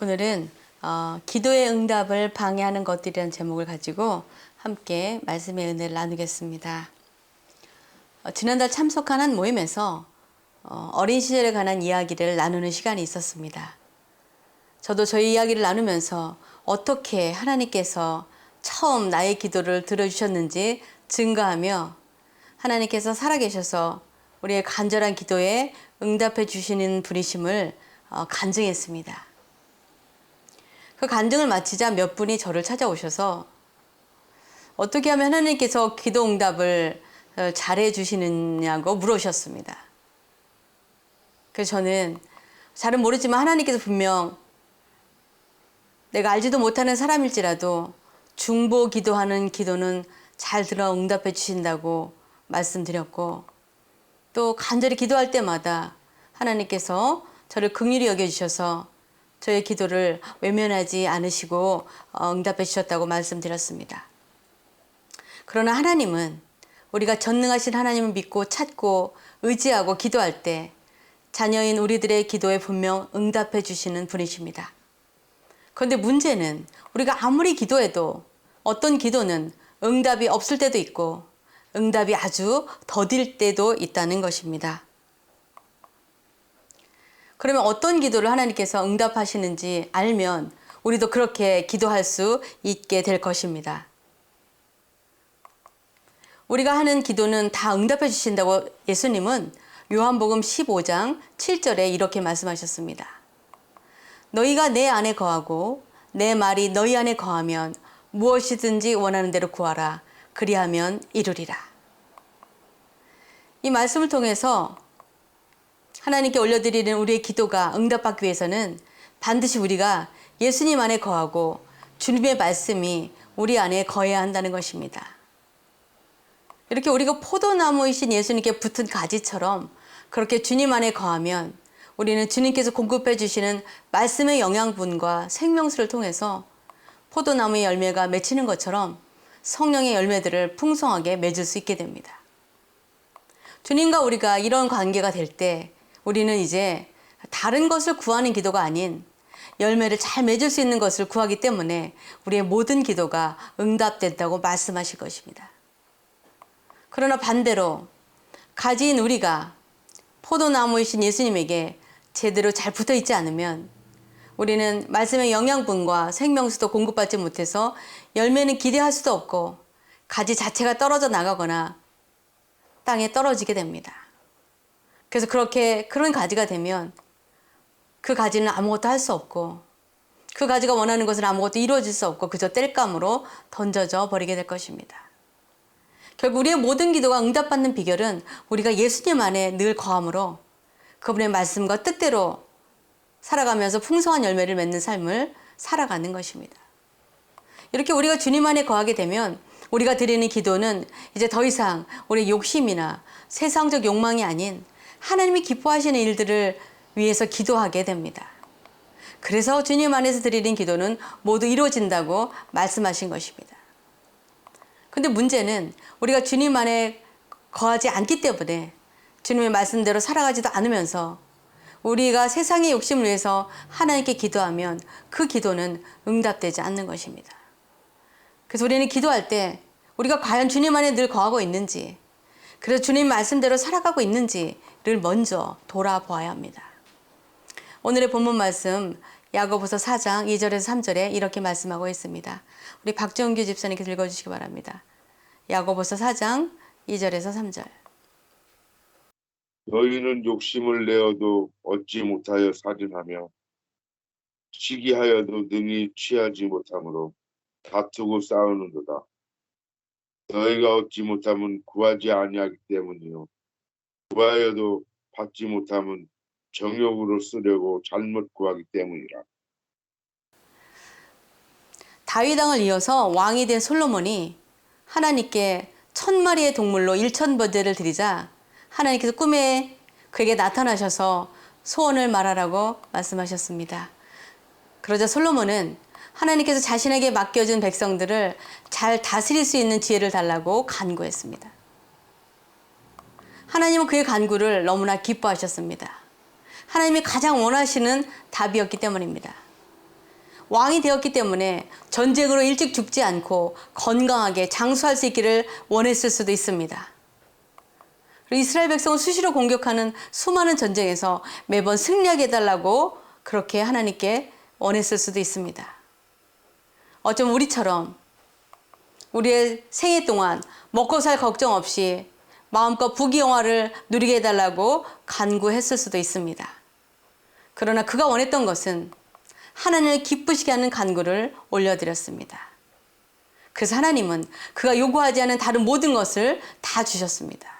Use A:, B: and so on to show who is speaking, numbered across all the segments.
A: 오늘은 기도의 응답을 방해하는 것들이라는 제목을 가지고 함께 말씀의 은혜를 나누겠습니다. 지난달 참석한 한 모임에서 어린 시절에 관한 이야기를 나누는 시간이 있었습니다. 저도 저희 이야기를 나누면서 어떻게 하나님께서 처음 나의 기도를 들어주셨는지 증거하며 하나님께서 살아계셔서 우리의 간절한 기도에 응답해 주시는 분이심을 간증했습니다. 그 간증을 마치자 몇 분이 저를 찾아오셔서 어떻게 하면 하나님께서 기도 응답을 잘해 주시느냐고 물으셨습니다. 그래서 저는 잘은 모르지만 하나님께서 분명 내가 알지도 못하는 사람일지라도 중보 기도하는 기도는 잘 들어 응답해 주신다고 말씀드렸고, 또 간절히 기도할 때마다 하나님께서 저를 긍휼히 여겨주셔서 저의 기도를 외면하지 않으시고 응답해 주셨다고 말씀드렸습니다. 그러나 하나님은 우리가 전능하신 하나님을 믿고 찾고 의지하고 기도할 때 자녀인 우리들의 기도에 분명 응답해 주시는 분이십니다. 그런데 문제는 우리가 아무리 기도해도 어떤 기도는 응답이 없을 때도 있고 응답이 아주 더딜 때도 있다는 것입니다. 그러면 어떤 기도를 하나님께서 응답하시는지 알면 우리도 그렇게 기도할 수 있게 될 것입니다. 우리가 하는 기도는 다 응답해 주신다고 예수님은 요한복음 15장 7절에 이렇게 말씀하셨습니다. 너희가 내 안에 거하고 내 말이 너희 안에 거하면 무엇이든지 원하는 대로 구하라. 그리하면 이루리라. 이 말씀을 통해서 하나님께 올려드리는 우리의 기도가 응답받기 위해서는 반드시 우리가 예수님 안에 거하고 주님의 말씀이 우리 안에 거해야 한다는 것입니다. 이렇게 우리가 포도나무이신 예수님께 붙은 가지처럼 그렇게 주님 안에 거하면 우리는 주님께서 공급해 주시는 말씀의 영양분과 생명수를 통해서 포도나무의 열매가 맺히는 것처럼 성령의 열매들을 풍성하게 맺을 수 있게 됩니다. 주님과 우리가 이런 관계가 될 때 우리는 이제 다른 것을 구하는 기도가 아닌 열매를 잘 맺을 수 있는 것을 구하기 때문에 우리의 모든 기도가 응답된다고 말씀하실 것입니다. 그러나 반대로 가지인 우리가 포도나무이신 예수님에게 제대로 잘 붙어 있지 않으면 우리는 말씀의 영양분과 생명수도 공급받지 못해서 열매는 기대할 수도 없고 가지 자체가 떨어져 나가거나 땅에 떨어지게 됩니다. 그래서 그런 가지가 되면 그 가지는 아무것도 할 수 없고 그 가지가 원하는 것은 아무것도 이루어질 수 없고 그저 땔감으로 던져져 버리게 될 것입니다. 결국 우리의 모든 기도가 응답받는 비결은 우리가 예수님 안에 늘 거함으로 그분의 말씀과 뜻대로 살아가면서 풍성한 열매를 맺는 삶을 살아가는 것입니다. 이렇게 우리가 주님 안에 거하게 되면 우리가 드리는 기도는 이제 더 이상 우리의 욕심이나 세상적 욕망이 아닌 하나님이 기뻐하시는 일들을 위해서 기도하게 됩니다. 그래서 주님 안에서 드리는 기도는 모두 이루어진다고 말씀하신 것입니다. 근데 문제는 우리가 주님 안에 거하지 않기 때문에 주님의 말씀대로 살아가지도 않으면서 우리가 세상의 욕심을 위해서 하나님께 기도하면 그 기도는 응답되지 않는 것입니다. 그래서 우리는 기도할 때 우리가 과연 주님 안에 늘 거하고 있는지, 그래서 주님 말씀대로 살아가고 있는지를 먼저 돌아보아야 합니다. 오늘의 본문 말씀 야고보서 4장 2절에서 3절에 이렇게 말씀하고 있습니다. 우리 박정규 집사님께서 읽어주시기 바랍니다. 야고보서 4장 2절에서 3절.
B: 너희는 욕심을 내어도 얻지 못하여 살인하며 시기하여도 능히 취하지 못하므로 다투고 싸우는도다. 너희가 얻지 못하면 구하지 아니하기 때문이요 구하여도 받지 못하면 정욕으로 쓰려고 잘못 구하기 때문이라.
A: 다윗 왕을 이어서 왕이 된 솔로몬이 하나님께 1000마리의 동물로 1000번제를 드리자 하나님께서 꿈에 그에게 나타나셔서 소원을 말하라고 말씀하셨습니다. 그러자 솔로몬은 하나님께서 자신에게 맡겨준 백성들을 잘 다스릴 수 있는 지혜를 달라고 간구했습니다. 하나님은 그의 간구를 너무나 기뻐하셨습니다. 하나님이 가장 원하시는 답이었기 때문입니다. 왕이 되었기 때문에 전쟁으로 일찍 죽지 않고 건강하게 장수할 수 있기를 원했을 수도 있습니다. 그리고 이스라엘 백성을 수시로 공격하는 수많은 전쟁에서 매번 승리하게 해달라고 그렇게 하나님께 원했을 수도 있습니다. 어쩌면 우리처럼 우리의 생애 동안 먹고 살 걱정 없이 마음껏 부귀영화를 누리게 해달라고 간구했을 수도 있습니다. 그러나 그가 원했던 것은 하나님을 기쁘시게 하는 간구를 올려드렸습니다. 그래서 하나님은 그가 요구하지 않은 다른 모든 것을 다 주셨습니다.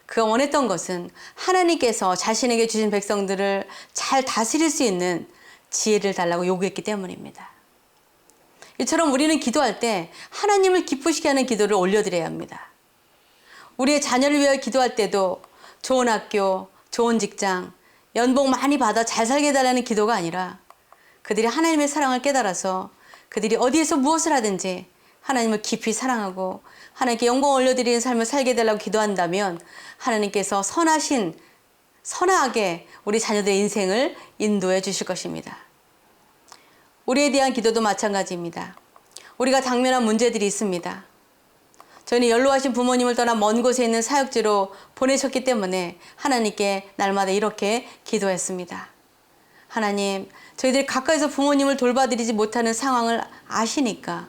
A: 그가 원했던 것은 하나님께서 자신에게 주신 백성들을 잘 다스릴 수 있는 지혜를 달라고 요구했기 때문입니다. 이처럼 우리는 기도할 때 하나님을 기쁘시게 하는 기도를 올려드려야 합니다. 우리의 자녀를 위하여 기도할 때도 좋은 학교, 좋은 직장, 연봉 많이 받아 잘 살게 해달라는 기도가 아니라 그들이 하나님의 사랑을 깨달아서 그들이 어디에서 무엇을 하든지 하나님을 깊이 사랑하고 하나님께 영광을 올려드리는 삶을 살게 해달라고 기도한다면 하나님께서 선하게 우리 자녀들의 인생을 인도해 주실 것입니다. 우리에 대한 기도도 마찬가지입니다. 우리가 당면한 문제들이 있습니다. 저희는 연로하신 부모님을 떠나 먼 곳에 있는 사역지로 보내셨기 때문에 하나님께 날마다 이렇게 기도했습니다. 하나님, 저희들이 가까이서 부모님을 돌봐드리지 못하는 상황을 아시니까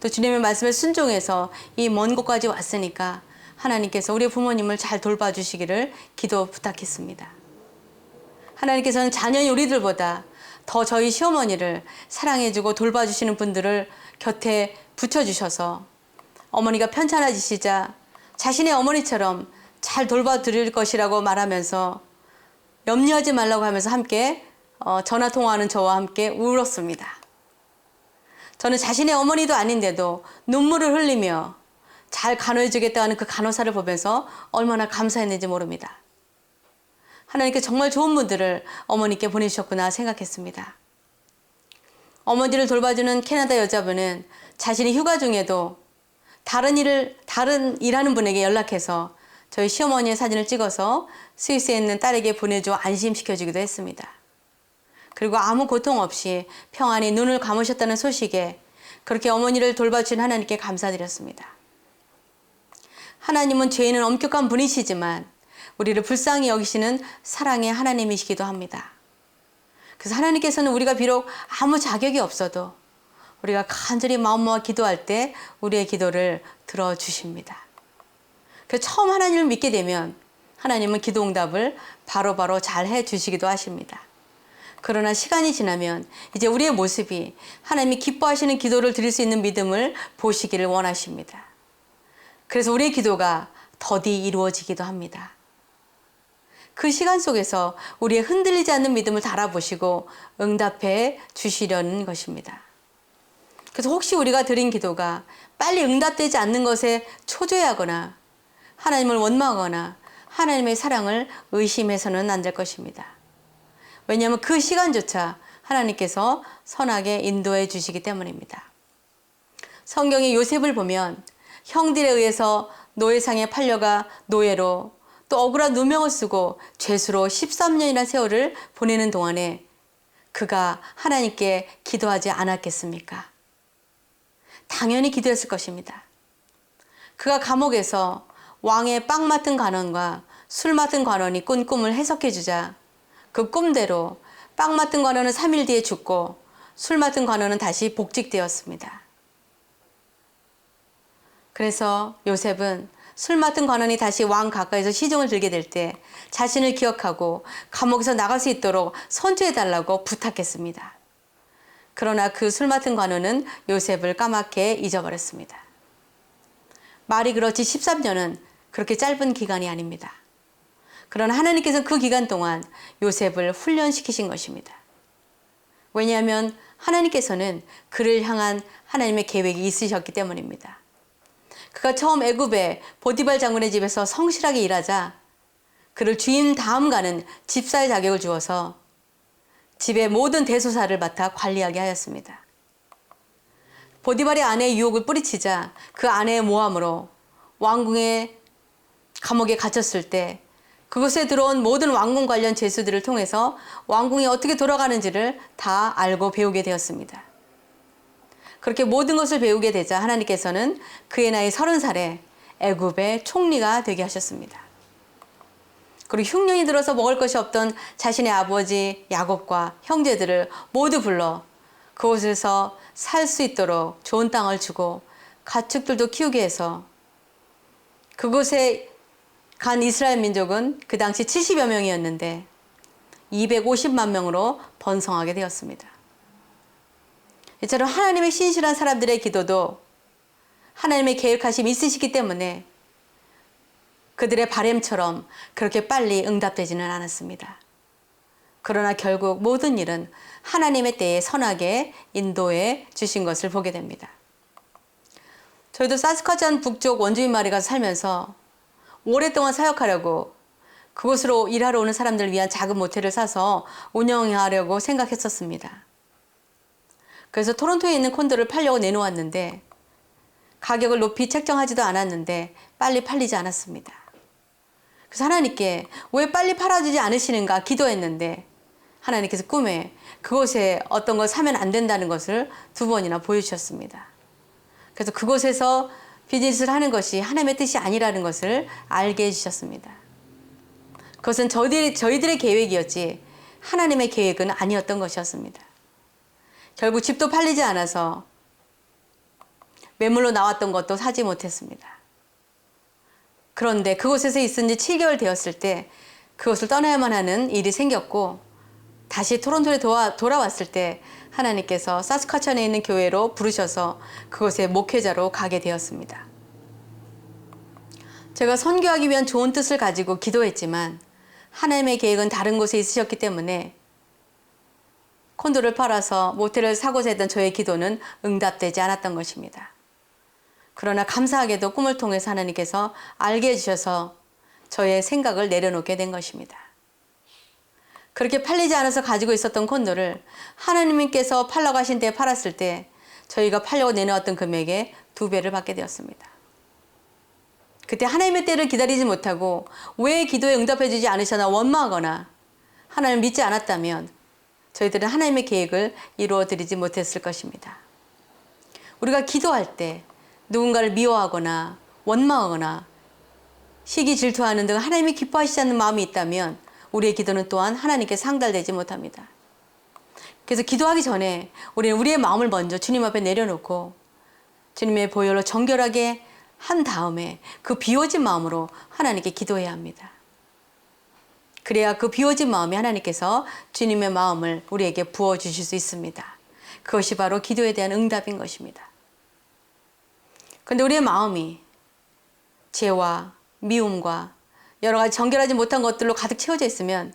A: 또 주님의 말씀에 순종해서 이 먼 곳까지 왔으니까 하나님께서 우리 부모님을 잘 돌봐주시기를 기도 부탁했습니다. 하나님께서는 자녀인 우리들보다 더 저희 시어머니를 사랑해주고 돌봐주시는 분들을 곁에 붙여주셔서 어머니가 편찮아지시자 자신의 어머니처럼 잘 돌봐드릴 것이라고 말하면서 염려하지 말라고 하면서 함께 전화통화하는 저와 함께 울었습니다. 저는 자신의 어머니도 아닌데도 눈물을 흘리며 잘 간호해주겠다 하는 그 간호사를 보면서 얼마나 감사했는지 모릅니다. 하나님께 정말 좋은 분들을 어머니께 보내주셨구나 생각했습니다. 어머니를 돌봐주는 캐나다 여자분은 자신이 휴가 중에도 다른 일하는 분에게 연락해서 저희 시어머니의 사진을 찍어서 스위스에 있는 딸에게 보내줘 안심시켜주기도 했습니다. 그리고 아무 고통 없이 평안히 눈을 감으셨다는 소식에 그렇게 어머니를 돌봐주신 하나님께 감사드렸습니다. 하나님은 죄인은 엄격한 분이시지만 우리를 불쌍히 여기시는 사랑의 하나님이시기도 합니다. 그래서 하나님께서는 우리가 비록 아무 자격이 없어도 우리가 간절히 마음 모아 기도할 때 우리의 기도를 들어주십니다. 그래서 처음 하나님을 믿게 되면 하나님은 기도 응답을 바로바로 잘 해주시기도 하십니다. 그러나 시간이 지나면 이제 우리의 모습이 하나님이 기뻐하시는 기도를 드릴 수 있는 믿음을 보시기를 원하십니다. 그래서 우리의 기도가 더디 이루어지기도 합니다. 그 시간 속에서 우리의 흔들리지 않는 믿음을 달아보시고 응답해 주시려는 것입니다. 그래서 혹시 우리가 드린 기도가 빨리 응답되지 않는 것에 초조해하거나 하나님을 원망하거나 하나님의 사랑을 의심해서는 안 될 것입니다. 왜냐하면 그 시간조차 하나님께서 선하게 인도해 주시기 때문입니다. 성경의 요셉을 보면 형들에 의해서 노예상에 팔려가 노예로 또 억울한 누명을 쓰고 죄수로 13년이라는 세월을 보내는 동안에 그가 하나님께 기도하지 않았겠습니까? 당연히 기도했을 것입니다. 그가 감옥에서 왕의 빵 맡은 관원과 술 맡은 관원이 꾼 꿈을 해석해 주자 그 꿈대로 빵 맡은 관원은 3일 뒤에 죽고 술 맡은 관원은 다시 복직되었습니다. 그래서 요셉은 술 맡은 관원이 다시 왕 가까이서 시종을 들게 될 때 자신을 기억하고 감옥에서 나갈 수 있도록 선처해달라고 부탁했습니다. 그러나 그 술 맡은 관원은 요셉을 까맣게 잊어버렸습니다. 말이 그렇지 13년은 그렇게 짧은 기간이 아닙니다. 그러나 하나님께서는 그 기간 동안 요셉을 훈련시키신 것입니다. 왜냐하면 하나님께서는 그를 향한 하나님의 계획이 있으셨기 때문입니다. 그가 처음 애굽의 보디발 장군의 집에서 성실하게 일하자 그를 주인 다음 가는 집사의 자격을 주어서 집의 모든 대소사를 맡아 관리하게 하였습니다. 보디발의 아내의 유혹을 뿌리치자 그 아내의 모함으로 왕궁의 감옥에 갇혔을 때 그곳에 들어온 모든 왕궁 관련 죄수들을 통해서 왕궁이 어떻게 돌아가는지를 다 알고 배우게 되었습니다. 그렇게 모든 것을 배우게 되자 하나님께서는 그의 나이 30살에 애굽의 총리가 되게 하셨습니다. 그리고 흉년이 들어서 먹을 것이 없던 자신의 아버지 야곱과 형제들을 모두 불러 그곳에서 살 수 있도록 좋은 땅을 주고 가축들도 키우게 해서 그곳에 간 이스라엘 민족은 그 당시 70여 명이었는데 250만 명으로 번성하게 되었습니다. 이처럼 하나님의 신실한 사람들의 기도도 하나님의 계획하심이 있으시기 때문에 그들의 바램처럼 그렇게 빨리 응답되지는 않았습니다. 그러나 결국 모든 일은 하나님의 때에 선하게 인도해 주신 것을 보게 됩니다. 저희도 사스카찬 북쪽 원주민 마을에 가서 살면서 오랫동안 사역하려고 그곳으로 일하러 오는 사람들을 위한 작은 모텔을 사서 운영하려고 생각했었습니다. 그래서 토론토에 있는 콘도를 팔려고 내놓았는데 가격을 높이 책정하지도 않았는데 빨리 팔리지 않았습니다. 그래서 하나님께 왜 빨리 팔아주지 않으시는가 기도했는데 하나님께서 꿈에 그곳에 어떤 걸 사면 안 된다는 것을 2번이나 보여주셨습니다. 그래서 그곳에서 비즈니스를 하는 것이 하나님의 뜻이 아니라는 것을 알게 해주셨습니다. 그것은 저희들의 계획이었지 하나님의 계획은 아니었던 것이었습니다. 결국 집도 팔리지 않아서 매물로 나왔던 것도 사지 못했습니다. 그런데 그곳에서 있은 지 7개월 되었을 때 그것을 떠나야만 하는 일이 생겼고 다시 토론토에 돌아왔을 때 하나님께서 사스카천에 있는 교회로 부르셔서 그곳에 목회자로 가게 되었습니다. 제가 선교하기 위한 좋은 뜻을 가지고 기도했지만 하나님의 계획은 다른 곳에 있으셨기 때문에 콘도를 팔아서 모텔을 사고자 했던 저의 기도는 응답되지 않았던 것입니다. 그러나 감사하게도 꿈을 통해서 하나님께서 알게 해주셔서 저의 생각을 내려놓게 된 것입니다. 그렇게 팔리지 않아서 가지고 있었던 콘도를 하나님께서 팔라고 하신 때에 팔았을 때 저희가 팔려고 내놓았던 금액의 2배를 받게 되었습니다. 그때 하나님의 때를 기다리지 못하고 왜 기도에 응답해 주지 않으셨나 원망하거나 하나님을 믿지 않았다면 저희들은 하나님의 계획을 이루어 드리지 못했을 것입니다. 우리가 기도할 때 누군가를 미워하거나 원망하거나 시기 질투하는 등 하나님이 기뻐하시지 않는 마음이 있다면 우리의 기도는 또한 하나님께 상달되지 못합니다. 그래서 기도하기 전에 우리는 우리의 마음을 먼저 주님 앞에 내려놓고 주님의 보혈로 정결하게 한 다음에 그 비워진 마음으로 하나님께 기도해야 합니다. 그래야 그 비워진 마음에 하나님께서 주님의 마음을 우리에게 부어주실 수 있습니다. 그것이 바로 기도에 대한 응답인 것입니다. 그런데 우리의 마음이 죄와 미움과 여러 가지 정결하지 못한 것들로 가득 채워져 있으면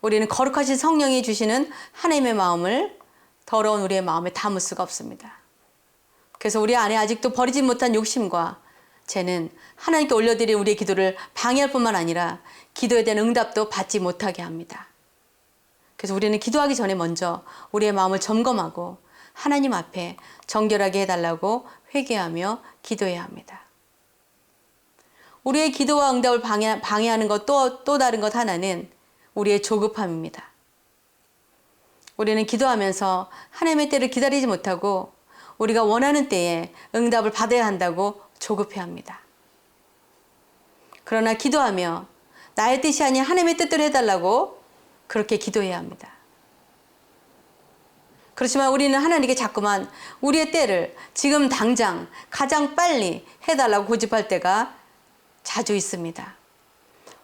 A: 우리는 거룩하신 성령이 주시는 하나님의 마음을 더러운 우리의 마음에 담을 수가 없습니다. 그래서 우리 안에 아직도 버리지 못한 욕심과 죄는 하나님께 올려드린 우리의 기도를 방해할 뿐만 아니라 기도에 대한 응답도 받지 못하게 합니다. 그래서 우리는 기도하기 전에 먼저 우리의 마음을 점검하고 하나님 앞에 정결하게 해달라고 회개하며 기도해야 합니다. 우리의 기도와 응답을 방해하는 것 또 다른 것 하나는 우리의 조급함입니다. 우리는 기도하면서 하나님의 때를 기다리지 못하고 우리가 원하는 때에 응답을 받아야 한다고 조급해합니다. 그러나 기도하며 나의 뜻이 아닌 하나님의 뜻대로 해달라고 그렇게 기도해야 합니다. 그렇지만 우리는 하나님께 자꾸만 우리의 때를 지금 당장 가장 빨리 해달라고 고집할 때가 자주 있습니다.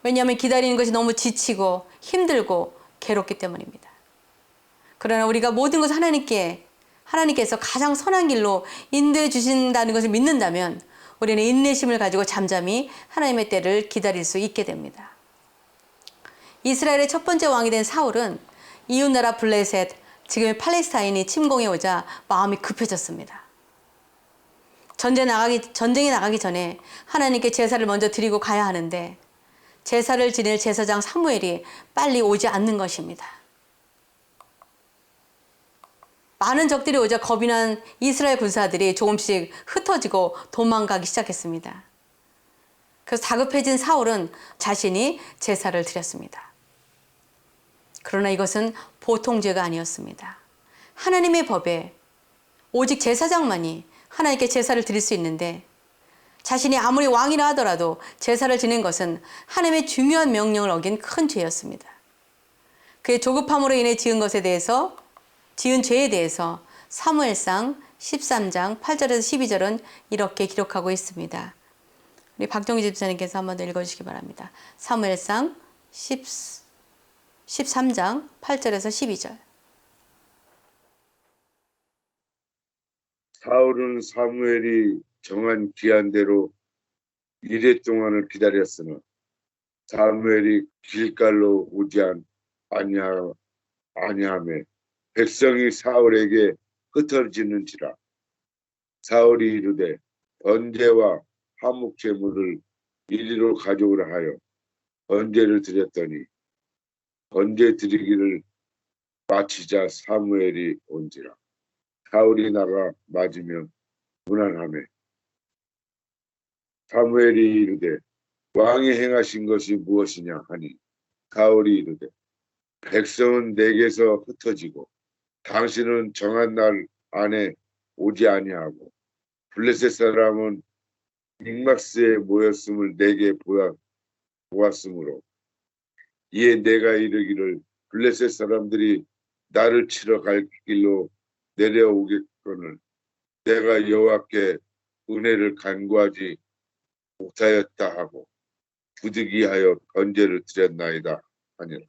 A: 왜냐하면 기다리는 것이 너무 지치고 힘들고 괴롭기 때문입니다. 그러나 우리가 모든 것을 하나님께서 가장 선한 길로 인도해 주신다는 것을 믿는다면 우리는 인내심을 가지고 잠잠히 하나님의 때를 기다릴 수 있게 됩니다. 이스라엘의 첫 번째 왕이 된 사울은 이웃나라 블레셋, 지금의 팔레스타인이 침공해 오자 마음이 급해졌습니다. 전쟁에 나가기 전에 하나님께 제사를 먼저 드리고 가야 하는데 제사를 지낼 제사장 사무엘이 빨리 오지 않는 것입니다. 많은 적들이 오자 겁이 난 이스라엘 군사들이 조금씩 흩어지고 도망가기 시작했습니다. 그래서 다급해진 사울은 자신이 제사를 드렸습니다. 그러나 이것은 보통 죄가 아니었습니다. 하나님의 법에 오직 제사장만이 하나님께 제사를 드릴 수 있는데 자신이 아무리 왕이라 하더라도 제사를 지낸 것은 하나님의 중요한 명령을 어긴 큰 죄였습니다. 그의 조급함으로 인해 지은 죄에 대해서 사무엘상 13장 8절에서 12절은 이렇게 기록하고 있습니다. 우리 박정희 집사님께서 한번 더 읽어주시기 바랍니다. 사무엘상 13장 8절에서 12절.
B: 사울은 사무엘이 정한 기한대로 이래 동안을 기다렸으나 사무엘이 길갈로 오지 아니하매 백성이 사울에게 흩어지는지라. 사울이 이르되 번제와 화목 제물을 이리로 가져오라 하여 번제를 드렸더니 번제 드리기를 마치자 사무엘이 온지라. 사울이 나가 맞으며 무난하매 사무엘이 이르되 왕이 행하신 것이 무엇이냐 하니 사울이 이르되 백성은 내게서 흩어지고 당신은 정한 날 안에 오지 아니하고 블레셋 사람은 믹마스에 모였음을 내게 보았으므로 이에 내가 이르기를 블레셋 사람들이 나를 치러 갈 길로 내려오겠거늘 내가 여호와께 은혜를 간구하지 못하였다 하고 부득이하여 번제를 드렸나이다 하니라.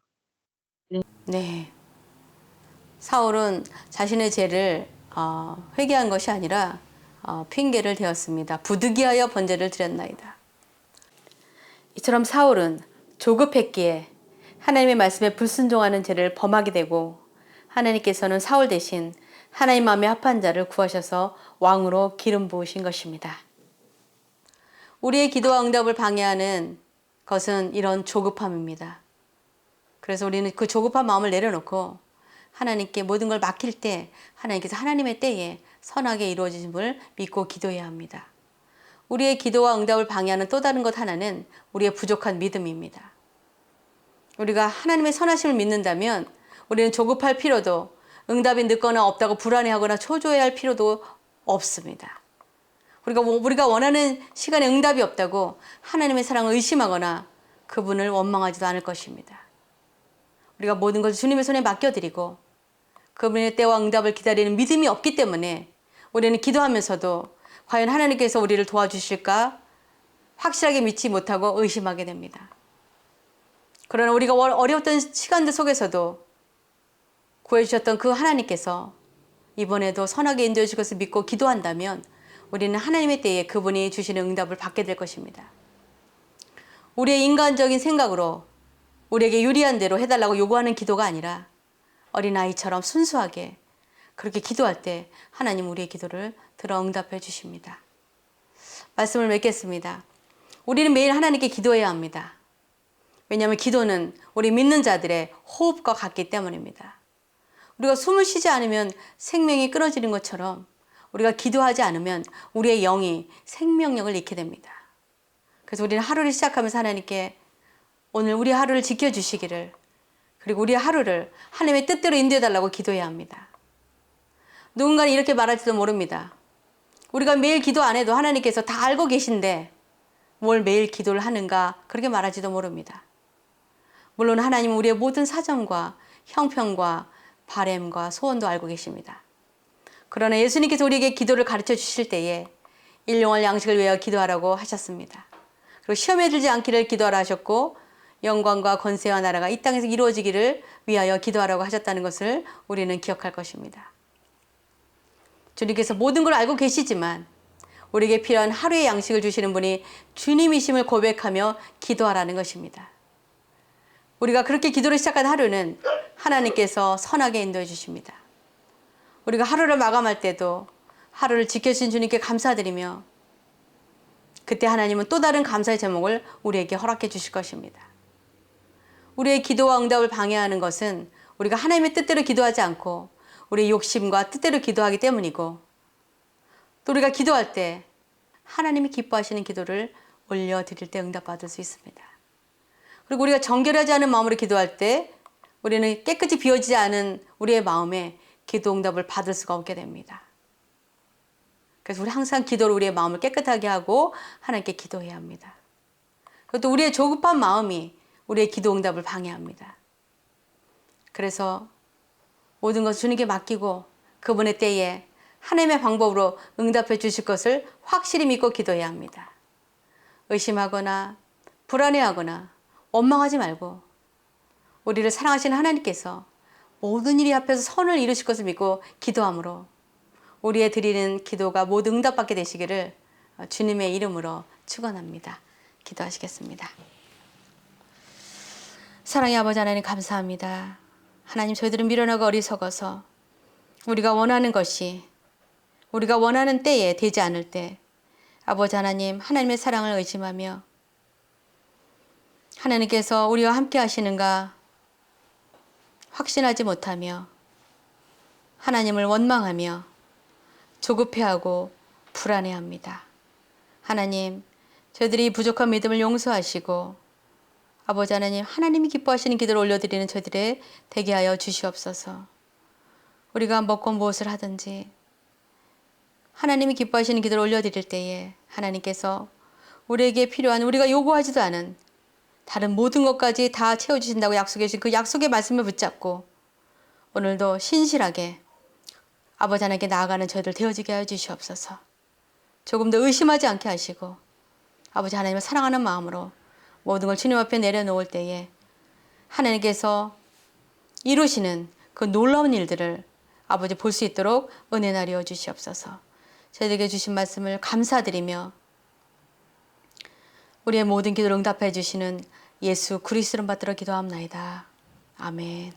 A: 네. 사울은 자신의 죄를 회개한 것이 아니라 핑계를 대었습니다. 부득이하여 번제를 드렸나이다. 이처럼 사울은 조급했기에 하나님의 말씀에 불순종하는 죄를 범하게 되고 하나님께서는 사울 대신 하나님 마음에 합한 자를 구하셔서 왕으로 기름 부으신 것입니다. 우리의 기도와 응답을 방해하는 것은 이런 조급함입니다. 그래서 우리는 그 조급한 마음을 내려놓고 하나님께 모든 걸 맡길 때 하나님께서 하나님의 때에 선하게 이루어짐을 믿고 기도해야 합니다. 우리의 기도와 응답을 방해하는 또 다른 것 하나는 우리의 부족한 믿음입니다. 우리가 하나님의 선하심을 믿는다면 우리는 조급할 필요도 응답이 늦거나 없다고 불안해하거나 초조해할 필요도 없습니다. 우리가 원하는 시간에 응답이 없다고 하나님의 사랑을 의심하거나 그분을 원망하지도 않을 것입니다. 우리가 모든 것을 주님의 손에 맡겨드리고 그분의 때와 응답을 기다리는 믿음이 없기 때문에 우리는 기도하면서도 과연 하나님께서 우리를 도와주실까 확실하게 믿지 못하고 의심하게 됩니다. 그러나 우리가 어려웠던 시간들 속에서도 구해주셨던 그 하나님께서 이번에도 선하게 인도해 주실 것을 믿고 기도한다면 우리는 하나님의 때에 그분이 주시는 응답을 받게 될 것입니다. 우리의 인간적인 생각으로 우리에게 유리한 대로 해달라고 요구하는 기도가 아니라 어린아이처럼 순수하게 그렇게 기도할 때 하나님 우리의 기도를 들어 응답해 주십니다. 말씀을 맺겠습니다. 우리는 매일 하나님께 기도해야 합니다. 왜냐하면 기도는 우리 믿는 자들의 호흡과 같기 때문입니다. 우리가 숨을 쉬지 않으면 생명이 끊어지는 것처럼 우리가 기도하지 않으면 우리의 영이 생명력을 잃게 됩니다. 그래서 우리는 하루를 시작하면서 하나님께 오늘 우리 하루를 지켜주시기를 그리고 우리 하루를 하나님의 뜻대로 인도해달라고 기도해야 합니다. 누군가는 이렇게 말할지도 모릅니다. 우리가 매일 기도 안 해도 하나님께서 다 알고 계신데 뭘 매일 기도를 하는가 그렇게 말할지도 모릅니다. 물론 하나님은 우리의 모든 사정과 형편과 바램과 소원도 알고 계십니다. 그러나 예수님께서 우리에게 기도를 가르쳐 주실 때에 일용할 양식을 위하여 기도하라고 하셨습니다. 그리고 시험에 들지 않기를 기도하라 하셨고 영광과 권세와 나라가 이 땅에서 이루어지기를 위하여 기도하라고 하셨다는 것을 우리는 기억할 것입니다. 주님께서 모든 걸 알고 계시지만 우리에게 필요한 하루의 양식을 주시는 분이 주님이심을 고백하며 기도하라는 것입니다. 우리가 그렇게 기도를 시작한 하루는 하나님께서 선하게 인도해 주십니다. 우리가 하루를 마감할 때도 하루를 지켜주신 주님께 감사드리며 그때 하나님은 또 다른 감사의 제목을 우리에게 허락해 주실 것입니다. 우리의 기도와 응답을 방해하는 것은 우리가 하나님의 뜻대로 기도하지 않고 우리의 욕심과 뜻대로 기도하기 때문이고 또 우리가 기도할 때 하나님이 기뻐하시는 기도를 올려드릴 때 응답받을 수 있습니다. 그리고 우리가 정결하지 않은 마음으로 기도할 때 우리는 깨끗이 비워지지 않은 우리의 마음에 기도 응답을 받을 수가 없게 됩니다. 그래서 우리 항상 기도로 우리의 마음을 깨끗하게 하고 하나님께 기도해야 합니다. 그것도 우리의 조급한 마음이 우리의 기도 응답을 방해합니다. 그래서 모든 것을 주님께 맡기고 그분의 때에 하나님의 방법으로 응답해 주실 것을 확실히 믿고 기도해야 합니다. 의심하거나 불안해하거나 원망하지 말고 우리를 사랑하시는 하나님께서 모든 일이 앞에서 선을 이루실 것을 믿고 기도함으로 우리의 드리는 기도가 모두 응답받게 되시기를 주님의 이름으로 축원합니다. 기도하시겠습니다. 사랑의 아버지 하나님 감사합니다. 하나님 저희들은 미련하고 어리석어서 우리가 원하는 것이 우리가 원하는 때에 되지 않을 때 아버지 하나님 하나님의 사랑을 의심하며 하나님께서 우리와 함께 하시는가 확신하지 못하며 하나님을 원망하며 조급해하고 불안해합니다. 하나님 저희들이 부족한 믿음을 용서하시고 아버지 하나님 하나님이 기뻐하시는 기도를 올려드리는 저희들의 되게 하여 주시옵소서. 우리가 먹고 무엇을 하든지 하나님이 기뻐하시는 기도를 올려드릴 때에 하나님께서 우리에게 필요한 우리가 요구하지도 않은 다른 모든 것까지 다 채워주신다고 약속해 주신 그 약속의 말씀을 붙잡고 오늘도 신실하게 아버지 하나님께 나아가는 저희들 되어지게 하여 주시옵소서. 조금 더 의심하지 않게 하시고 아버지 하나님을 사랑하는 마음으로 모든 걸 주님 앞에 내려놓을 때에 하나님께서 이루시는 그 놀라운 일들을 아버지 볼 수 있도록 은혜 나리어 주시옵소서. 저희들에게 주신 말씀을 감사드리며 우리의 모든 기도를 응답해 주시는 예수 그리스도를 받들어 기도합나이다. 아멘.